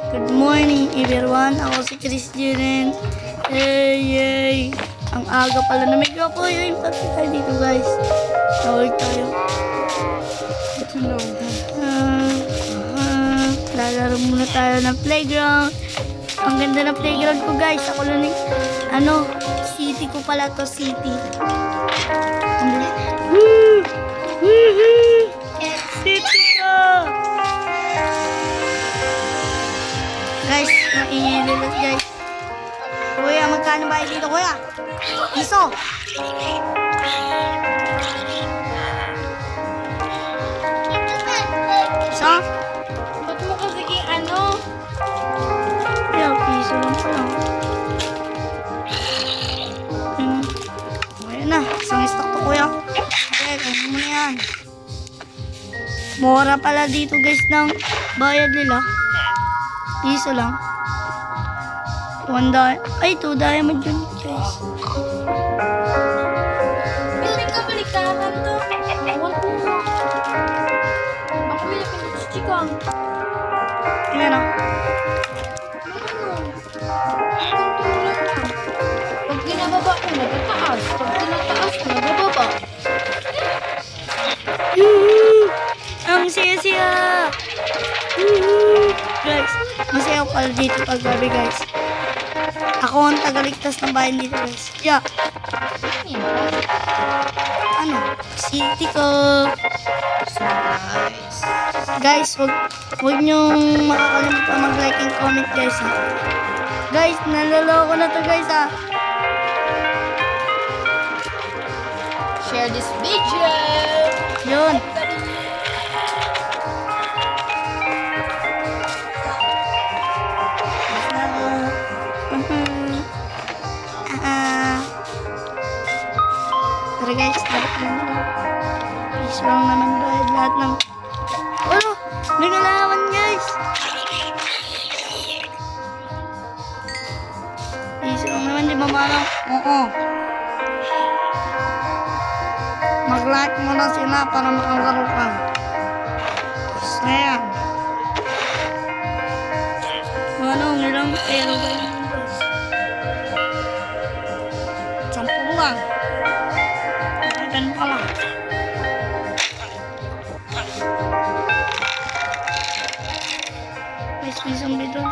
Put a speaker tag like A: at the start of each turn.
A: Good morning everyone. Ako si Chris Juren. Yay! Ang aga pala na may po yun. Pati tayo dito guys. Tawag tayo. Lalaro muna tayo ng playground. Ang ganda ng playground ko guys. Ako lang city ko pala to, city. Woo! Woohoo! City ko! Guys, maingililos guys. Kuya, magkano ba dito kuya? Piso! Piso?
B: Ba't mo kasi
A: Kaya, piso lang pala. Ayan na, isang stock to kuya. Okay, kaya mo na yan. Mura pala dito guys ng bayad nila. Piso lang. 1 diamond. Ay, 2 diamond yun guys.
B: Balikaran to. Ewan ko. Ako may lapin sa chikang.
A: Ayan o.
B: Pag ginababa ko, nagtataas. Pag tinataas ko, nagababa.
A: Ang siya-siya! Guys, masaya ko pala dito pag gabi guys. Ako ang tagaligtas ng bayan dito guys. Yeah. City ko.
B: Nice.
A: Guys, wag niyong makakalimutan mag-like and comment guys ha. Guys, naloloko na to guys ha.
B: Share this video.
A: Yun. Tara guys, dapat lang na. Peace lang naman dahil lahat ng... Oh! May kalawan guys! Peace lang naman, di ba marang? Oo. Mag-like mo na sila para makalaro ka. Ayan. Ilang pera ba yun guys? 10 lang. Ganun pala. Guys, may zombie doon.